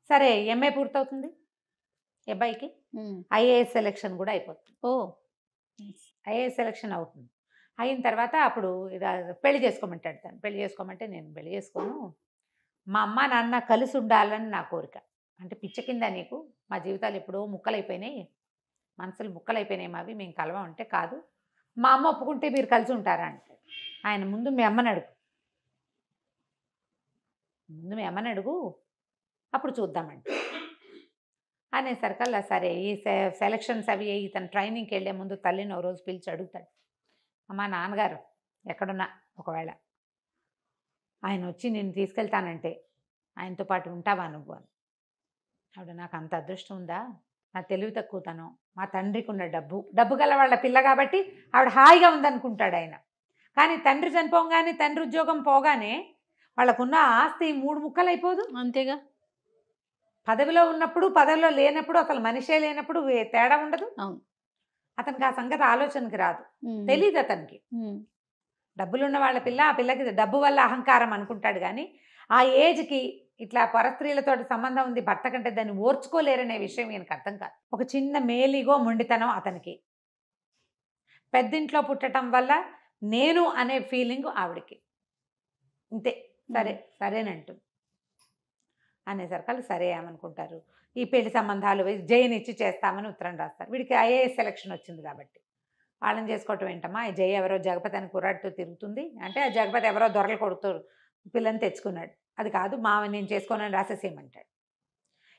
సరే, ఎంఏ పూర్తవుతుంది ఈ అబ్బాయికి. ఐఏఎస్ సెలెక్షన్ కూడా అయిపోతుంది. ఐఏఎస్ సెలెక్షన్ అవుతుంది. అయిన తర్వాత అప్పుడు పెళ్లి చేసుకోమంటాడు తను. పెళ్లి చేసుకోమంటే నేను పెళ్లి చేసుకోను, మా అమ్మ నాన్న కలిసి ఉండాలని నా కోరిక. అంటే పిచ్చ కింద నీకు, మా జీవితాలు ఎప్పుడో ముక్కలైపోయినాయి, మనసులు ముక్కలైపోయినాయి మావి, మేము కలవం అంటే కాదు, మా అమ్మ ఒప్పుకుంటే మీరు కలిసి ఉంటారా అంటే. ఆయన ముందు మీ అమ్మని అడుగు, ముందు మీ అమ్మని అడుగు, అప్పుడు చూద్దామండి అనేసరికల్లా సరే ఈ సెలక్షన్స్ అవి ఇతను ట్రైనింగ్కి వెళ్ళే ముందు తల్లిని ఓ రోజు పిలిచి అడుగుతాడు, అమ్మ నాన్నగారు ఎక్కడున్నా ఒకవేళ ఆయన వచ్చి నేను తీసుకెళ్తానంటే ఆయనతో పాటు ఉంటావా నువ్వు అని. ఆవిడ, నాకు అంత అదృష్టం ఉందా, నా తెలివి తక్కువతనం, మా తండ్రికి ఉన్న డబ్బు గల వాళ్ళ పిల్ల కాబట్టి ఆవిడ హాయిగా ఉందనుకుంటాడు ఆయన. కానీ తండ్రి చనిపోగానే, తండ్రి ఉద్యోగం పోగానే వాళ్ళకున్న ఆస్తి 3 ముక్కలు అయిపోదు. అంతేగా, పదవిలో ఉన్నప్పుడు పదవిలో లేనప్పుడు అసలు మనిషే లేనప్పుడు తేడా ఉండదు. అవును. అతనికి ఆ సంగతి ఆలోచనకి రాదు, తెలియదు అతనికి. డబ్బులున్న వాళ్ళ పిల్ల, ఆ పిల్లకి డబ్బు వల్ల అహంకారం అనుకుంటాడు. కానీ ఆ ఏజ్కి ఇట్లా పరస్త్రీలతో సంబంధం ఉంది భర్త కంటే, దాన్ని ఓర్చుకోలేరనే విషయం ఈయనకు అర్థం కాదు. ఒక చిన్న మేలిగో మొండితనం అతనికి. పెద్దింట్లో పుట్టడం వల్ల నేను అనే ఫీలింగ్ ఆవిడికి. ఇంతే, సరే సరేనంటుంది. అనేసరికి సరే ఏమనుకుంటారు, ఈ పెళ్లి సంబంధాలు జయనిచ్చి చేస్తామని ఉత్తరం రాస్తారు. వీడికి ఐఏఎస్ సెలక్షన్ వచ్చింది కాబట్టి వాళ్ళని చేసుకోవటం ఏంటమ్మా, ఈ జయ ఎవరో జగపతి అని కుర్రాడితో తిరుగుతుంది అంటే, ఆ జగపతి ఎవరో దొరలు కొడుతూ పిల్లని తెచ్చుకున్నాడు, అది కాదు మావ నేను చేసుకోనని రాసేసేయమంటాడు.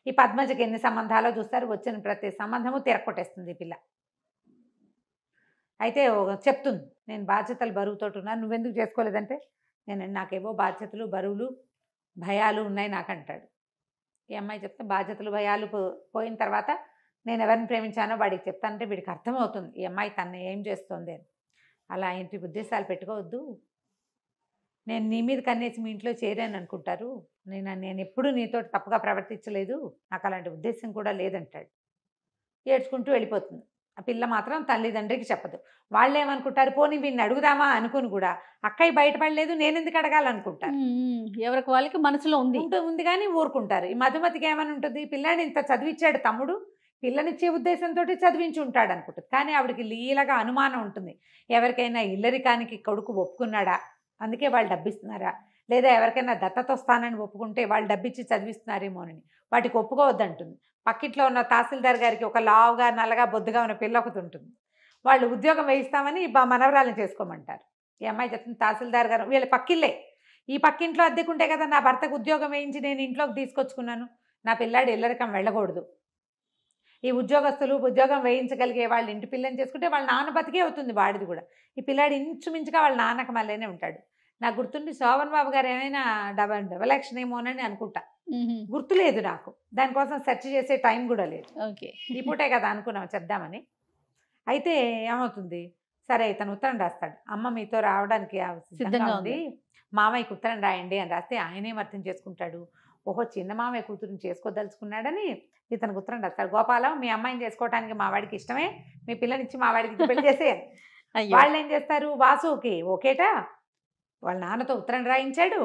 ఈ పద్మజకి ఎన్ని సంబంధాలో చూస్తారు, వచ్చిన ప్రతి సంబంధము తిరగొట్టేస్తుంది ఈ పిల్ల. అయితే చెప్తుంది, నేను బాధ్యతలు బరువుతోటి ఉన్నాను, నువ్వెందుకు చేసుకోలేదంటే, నాకేవో బాధ్యతలు బరువులు భయాలు ఉన్నాయి నాకంటాడు. ఈ అమ్మాయి చెప్తే, బాధ్యతలు భయాలు పోయిన తర్వాత నేను ఎవరిని ప్రేమించానో వాడికి చెప్తానంటే వీడికి అర్థమవుతుంది ఈ అమ్మాయి తను ఏం చేస్తుంది అని. అలా ఇంటి ఉద్దేశాలు పెట్టుకోవద్దు, నేను నీ మీద కన్నేసి మీ ఇంట్లో చేరాను అనుకుంటారు, నేను ఎప్పుడు నీతో తప్పుగా ప్రవర్తించలేదు, నాకు అలాంటి ఉద్దేశం కూడా లేదంటాడు. ఏడ్చుకుంటూ వెళ్ళిపోతుంది. ఆ పిల్ల మాత్రం తల్లిదండ్రికి చెప్పదు. వాళ్ళు ఏమనుకుంటారు, పోనీ వీడిని అడుగుదామా అనుకుని కూడా అక్కయ్య బయటపడలేదు నేను ఎందుకు అడగాలనుకుంటారు. ఎవరికి వాళ్ళకి మనసులో ఉంది కానీ ఊరుకుంటారు. ఈ మధుమతికి ఏమని ఉంటుంది, పిల్లాడిని ఇంత చదివించాడు తమ్ముడు, పిల్లనిచ్చే ఉద్దేశంతో చదివించి ఉంటాడు అనుకుంటుంది. కానీ ఆవిడకి లీలగా అనుమానం ఉంటుంది, ఎవరికైనా ఇల్లరికానికి కొడుకు ఒప్పుకున్నాడా, అందుకే వాళ్ళు డబ్బిస్తున్నారా, లేదా ఎవరికైనా దత్తత వస్తానని ఒప్పుకుంటే వాళ్ళు డబ్బిచ్చి చదివిస్తున్నారేమోనని. వాటికి ఒప్పుకోవద్దంటుంది. పక్కింట్లో ఉన్న తహసీల్దార్ గారికి ఒక లావుగా నల్లగా బొద్దుగా ఉన్న పిల్ల ఒకటి ఉంటుంది, వాళ్ళు ఉద్యోగం వేయిస్తామని మనవరాలను చేసుకోమంటారు. ఈ అమ్మాయి చెప్తుంది, తహసీల్దార్ గారు వీళ్ళ పక్కిల్లే, ఈ పక్కింట్లో అద్దెకుంటే కదా నా భర్తకు ఉద్యోగం వేయించి నేను ఇంట్లోకి తీసుకొచ్చుకున్నాను, నా పిల్లాడు ఇల్లరికం వెళ్ళకూడదు. ఈ ఉద్యోగస్తులు ఉద్యోగం వేయించగలిగే వాళ్ళు ఇంటి పిల్లని చేసుకుంటే వాళ్ళ నాన్న బతికే అవుతుంది వాడిది కూడా. ఈ పిల్లాడు ఇంచుమించుగా వాళ్ళ నాన్నక మళ్ళీనే ఉంటాడు. నాకు గుర్తుండి శోభన్ బాబు గారు ఏమైనా డబల్ యాక్షన్ ఏమోనని అనుకుంటా, గుర్తులేదు నాకు, దానికోసం సెర్చ్ చేసే టైం కూడా లేదు. ఓకే, ఈ పూటే కదా అనుకున్నాం చెప్దామని. అయితే ఏమవుతుంది, సరే ఇతను ఉత్తరం రాస్తాడు, అమ్మ మీతో రావడానికి సిద్ధంగా ఉంది, మామయ్యకి ఉత్తరం రాయండి అని రాస్తే ఆయనేం అర్థం చేసుకుంటాడు, ఓహో చిన్న మామయ్య కూతురుని చేసుకోదలుచుకున్నాడని ఇతనికి ఉత్తరం రాస్తాడు. గోపాలం మీ అమ్మాయిని చేసుకోవడానికి మా వాడికి ఇష్టమే, మీ పిల్లనిచ్చి మా వాడికి పెళ్లి చేసేయాలి. వాళ్ళు ఏం చేస్తారు, వాసుకి ఓకేటా వాళ్ళ నాన్నతో ఉత్తరం రాయించాడు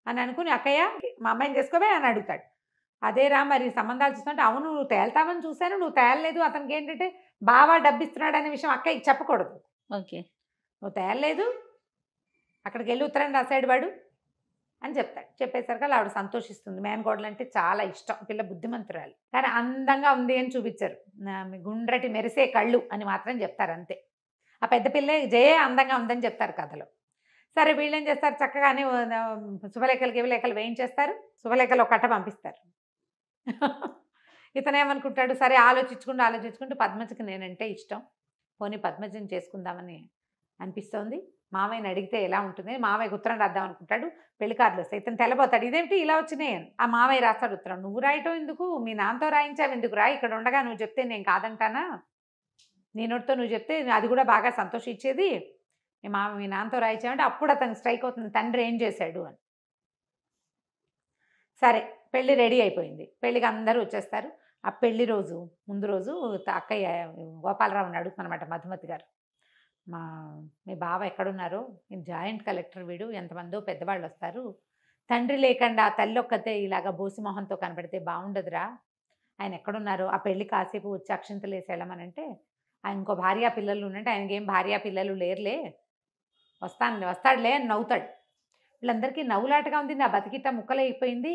అని అనుకుని, అక్కయ్య మా అమ్మాయిని చేసుకోవే అని అడుగుతాడు. అదేరా మరి సంబంధాలు చూస్తుంటే, అవును నువ్వు తేల్తామని చూశాను, నువ్వు తేలలేదు, అతనికి ఏంటంటే బాగా డబ్బిస్తున్నాడు అనే విషయం అక్కయ్యకి చెప్పకూడదు. ఓకే, నువ్వు తేలలేదు, అక్కడికి వెళ్ళి ఉత్తరం రాశాడు వాడు అని చెప్తాడు. చెప్పేసరికి ఆవిడ సంతోషిస్తుంది. మేనకోడలు అంటే చాలా ఇష్టం, పిల్ల బుద్ధిమంతురాలు, కానీ అందంగా ఉంది అని చూపించారు, గుండ్రటి మెరిసే కళ్ళు అని మాత్రం చెప్తారు అంతే. ఆ పెద్ద పిల్లే జయ అందంగా ఉందని చెప్తారు కథలో. సరే వీళ్ళు ఏం చేస్తారు, చక్కగానే శుభలేఖలు వేయించేస్తారు, శుభలేఖలు ఒక కట్ట పంపిస్తారు. ఇతను ఏమనుకుంటాడు, సరే ఆలోచించుకుంటూ పద్మజకి నేనంటే ఇష్టం, పోనీ పద్మజని చేసుకుందామని అనిపిస్తోంది, మామయ్యని అడిగితే ఎలా ఉంటుంది, మామయ్యకి ఉత్తరం రాద్దాం అనుకుంటాడు. పెళ్లి కార్డులు వస్తాయి, ఇతను తెల్లబోతాడు, ఇదేంటి ఇలా వచ్చినాయి. ఆ మామయ్య రాస్తాడు ఉత్తరం, నువ్వు రాయటం ఎందుకు, మీ నాన్నతో రాయించావు ఎందుకు రా, ఇక్కడ ఉండగా నువ్వు చెప్తే నేను కాదంటానా, నీ నోటితో నువ్వు చెప్తే అది కూడా బాగా సంతోషించేది. మీ నాన్నతో రాయించామంటే అప్పుడు అతనికి స్ట్రైక్ అవుతుంది, తండ్రి ఏం చేశాడు అని. సరే పెళ్ళి రెడీ అయిపోయింది. పెళ్ళికి అందరూ వచ్చేస్తారు. ఆ పెళ్లి రోజు ముందు రోజు అక్కయ్య గోపాలరావుని అడుగుతుందన్నమాట మధుమతి గారు, మీ బావ ఎక్కడున్నారు, నేను జాయింట్ కలెక్టర్, వీడు ఎంతమందో పెద్దవాళ్ళు వస్తారు, తండ్రి లేకుండా తల్లి ఒక్కతే ఇలాగా బోసి మొహంతో కనపడితే బాగుండదురా, ఆయన ఎక్కడున్నారు, ఆ పెళ్ళి కాసేపు వచ్చి అక్షింతలు వేసి వెళ్ళమనంటే, ఆయన ఇంకో భార్యా పిల్లలు ఉన్నట్టు ఆయనకి ఏం భార్యా పిల్లలు లేరులే, వస్తాడులే అని నవ్వుతాడు. వీళ్ళందరికీ నవ్వులాటగా ఉంది. నా బతికిట్ట ముక్కలైపోయింది.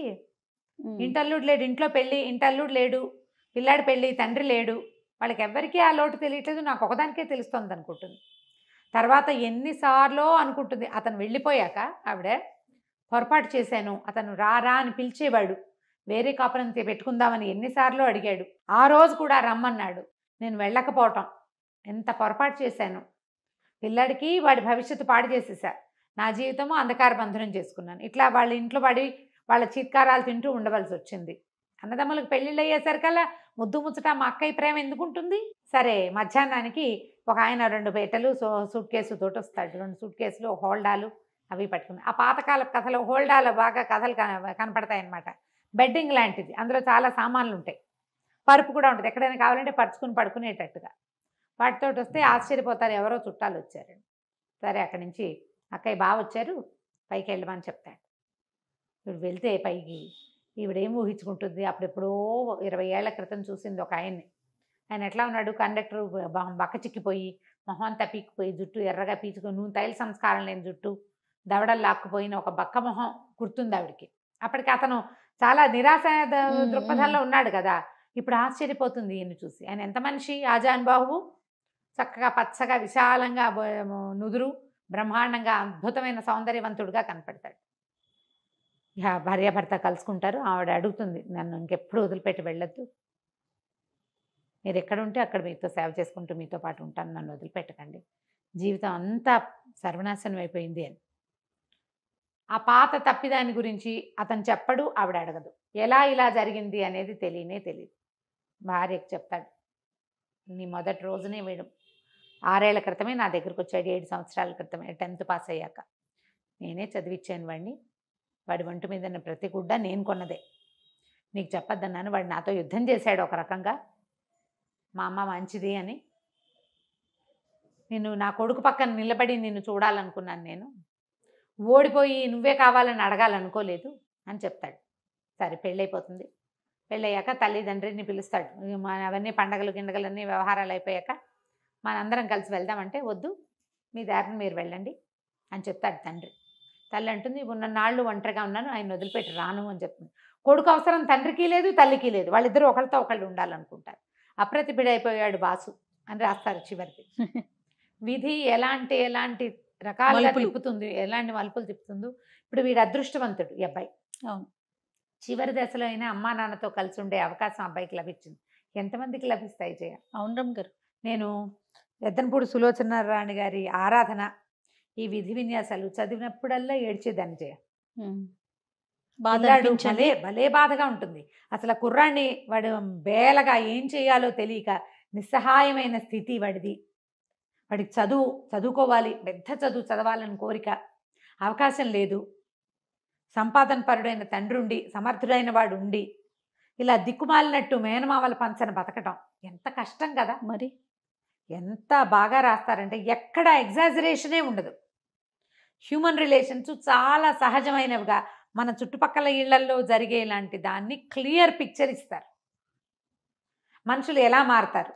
ఇంటల్లుడు లేడు, ఇంట్లో పెళ్ళి, ఇంటల్లుడు లేడు, పిల్లాడి పెళ్ళి, తండ్రి లేడు, వాళ్ళకి ఎవ్వరికీ ఆ లోటు తెలియట్లేదు, నాకు ఒకదానికే తెలుస్తుంది అనుకుంటుంది. తర్వాత ఎన్నిసార్లు అనుకుంటుంది. అతను వెళ్ళిపోయాక ఆవిడ పొరపాటు చేశాను, అతను రా అని పిలిచేవాడు, వేరే కాపురం పెట్టుకుందామని ఎన్నిసార్లు అడిగాడు, ఆ రోజు కూడా రమ్మన్నాడు, నేను వెళ్ళకపోవటం ఎంత పొరపాటు చేశాను, పిల్లాడికి వాడి భవిష్యత్తు పాడు చేసేసా, నా జీవితము అంధకార బంధనం చేసుకున్నాను, ఇట్లా వాళ్ళ ఇంట్లో పడి వాళ్ళ చీత్కారాలు తింటూ ఉండవలసి వచ్చింది. అన్నదమ్ములకు పెళ్ళిళ్ళు అయ్యేసరికల్లా ముద్దు ముచ్చట మా అక్కయ్య ప్రేమ ఎందుకుంటుంది. సరే మధ్యాహ్నానికి ఒక ఆయన 2 పెట్టెలు సూట్ కేసు తోటి వస్తాడు, 2 సూట్ కేసులు, హోల్డాలు అవి పట్టుకుని. ఆ పాతకాల కథలో హోల్డాలు బాగా కథలు కనపడతాయి అన్నమాట. బెడ్డింగ్ లాంటిది, అందులో చాలా సామాన్లు ఉంటాయి, పరుపు కూడా ఉంటుంది, ఎక్కడైనా కావాలంటే పరుచుకుని పడుకునేటట్టుగా. వాటితోటి వస్తే ఆశ్చర్యపోతారు, ఎవరో చుట్టాలు వచ్చారండి. సరే అక్కడి నుంచి అక్కయ్య బావ వచ్చారు, పైకి వెళ్ళమని చెప్తాడు. ఇప్పుడు వెళ్తే పైకి ఈవిడేం ఊహించుకుంటుంది, అప్పుడెప్పుడో 20 ఏళ్ల క్రితం చూసింది ఒక ఆయన్ని. ఆయన ఎట్లా ఉన్నాడు, కండక్టర్ బక్క చిక్కిపోయి, మొహం అంతా పీక్కుపోయి, జుట్టు ఎర్రగా పీచుకొని, నూనె తైల సంస్కారం లేని జుట్టు, దవడలు లాక్కుపోయిన ఒక బక్క మొహం గుర్తుంది ఆవిడికి. అప్పటికి అతను చాలా నిరాశ దృక్పథంలో ఉన్నాడు కదా. ఇప్పుడు ఆశ్చర్యపోతుంది ఈయన్ని చూసి. ఆయన ఎంత మనిషి, ఆజానుబాహువు, చక్కగా పచ్చగా విశాలంగా నుదురు, బ్రహ్మాండంగా అద్భుతమైన సౌందర్యవంతుడుగా కనపడతాడు. ఇక భార్యాభర్త కలుసుకుంటారు. ఆవిడ అడుగుతుంది, నన్ను ఇంకెప్పుడు వదిలిపెట్టి వెళ్ళొద్దు, మీరు ఎక్కడుంటే అక్కడ మీతో సేవ చేసుకుంటూ మీతో పాటు ఉంటాను, నన్ను వదిలిపెట్టకండి, జీవితం అంతా సర్వనాశనం అయిపోయింది అని. ఆ పాత తప్పిదాని గురించి అతను చెప్పడు, ఆవిడ అడగదు. ఎలా ఇలా జరిగింది అనేది తెలియదు. భార్యకు చెప్తాడు, నీ మొదటి రోజునే వీడు 6 ఏళ్ల క్రితమే నా దగ్గరకు వచ్చాడు, 7 సంవత్సరాల క్రితమే, 10th పాస్ అయ్యాక నేనే చదివించాను వాడిని, వాడి ఒంటి మీద ప్రతి గుడ్డ నేను కొన్నదే, నీకు చెప్పొద్దన్నాను, వాడు నాతో యుద్ధం చేశాడు ఒక రకంగా, మా అమ్మ మంచిది అని, నేను నా కొడుకు పక్కన నిలబడి నిన్ను చూడాలనుకున్నాను, నేను ఓడిపోయి నువ్వే కావాలని అడగాలనుకోలేదు అని చెప్తాడు. సరే పెళ్ళైపోతుంది. పెళ్ళయ్యాక తల్లిదండ్రిని పిలుస్తాడు. అవన్నీ పండగలు గిండగలన్నీ వ్యవహారాలు అయిపోయాక మనందరం కలిసి వెళ్దామంటే, వద్దు మీ దారిని మీరు వెళ్ళండి అని చెప్తాడు తండ్రి. తల్లి అంటుంది, ఉన్న నాళ్ళు ఒంటరిగా ఉన్నాను, ఆయన వదిలిపెట్టి రాను అని చెప్తుంది. కొడుకు అవసరం తండ్రికి లేదు, తల్లికి లేదు, వాళ్ళిద్దరూ ఒకళ్ళతో ఒకళ్ళు ఉండాలనుకుంటారు. అప్రతిభుడైపోయాడు బాసు అని రాస్తారు చివరికి. విధి ఎలాంటి రకాలుగా తిప్పుతుంది, ఎలాంటి మలుపులు తిప్పుతుందో. ఇప్పుడు వీడు అదృష్టవంతుడు ఈ అబ్బాయి. అవును, చివరి దశలో అయినా అమ్మా నాన్నతో కలిసి ఉండే అవకాశం అబ్బాయికి లభించింది. ఎంతమందికి లభిస్తాయి జయ? అవును రమ్మ గారు. నేను ఎద్దనపూడి సులోచన రాణి గారి ఆరాధన, ఈ విధి విన్యాసాలు చదివినప్పుడల్లా ఏడ్చేదాన్ని జయ. భలే బాధగా ఉంటుంది. అసలు కుర్రాన్ని వాడు బేలగా ఏం చేయాలో తెలియక నిస్సహాయమైన స్థితి వాడిది. వాడికి చదువుకోవాలి, పెద్ద చదువు చదవాలని కోరిక, అవకాశం లేదు. సంపాదన పరుడైన తండ్రి ఉండి, సమర్థుడైన వాడు ఉండి, ఇలా దిక్కుమాలినట్టు మేనమామల పంచన బతకటం ఎంత కష్టం కదా. మరి ఎంత బాగా రాస్తారంటే ఎక్కడ ఎగ్జాజరేషనే ఉండదు. హ్యూమన్ రిలేషన్స్ చాలా సహజమైనవిగా మన చుట్టుపక్కల ఇళ్లల్లో జరిగే లాంటి దాన్ని క్లియర్ పిక్చర్ ఇస్తారు. మనుషులు ఎలా మారుతారు,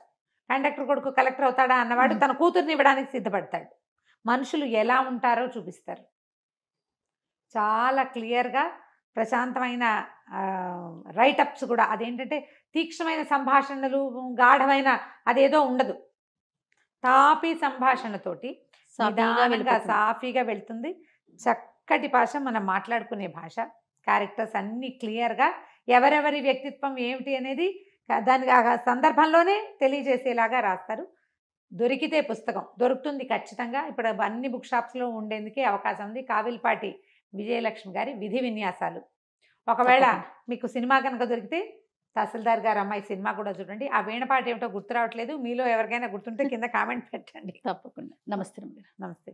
కండక్టర్ కొడుకు కలెక్టర్ అవుతాడా అన్నవాడు తన కూతుర్ని ఇవ్వడానికి సిద్ధపడతాడు. మనుషులు ఎలా ఉంటారో చూపిస్తారు. చాలా క్లియర్గా ప్రశాంతమైన రైటప్స్ కూడా. అదేంటంటే తీక్షణమైన సంభాషణలు, గాఢమైన అదేదో ఉండదు. తాపీ సంభాషణతోటి సాఫీగా వెళ్తుంది. చక్కటి భాష, మనం మాట్లాడుకునే భాష. క్యారెక్టర్స్ అన్నీ క్లియర్గా ఎవరెవరి వ్యక్తిత్వం ఏమిటి అనేది దానికి ఆ సందర్భంలోనే తెలియజేసేలాగా రాస్తారు. దొరికితే పుస్తకం దొరుకుతుంది ఖచ్చితంగా. ఇప్పుడు అన్ని బుక్ షాప్స్లో ఉండేందుకే అవకాశం ఉంది. కావిల్పాటి విజయలక్ష్మి గారి విధి విన్యాసాలు. ఒకవేళ మీకు సినిమా కనుక దొరికితే తహసీల్దార్ గారు అమ్మాయి సినిమా కూడా చూడండి. ఆ వీణ పాట ఏమిటో గుర్తు రావట్లేదు, మీలో ఎవరికైనా గుర్తుంటే కింద కామెంట్ పెట్టండి. తప్పకుండా. నమస్తే రమ్య గారు. నమస్తే.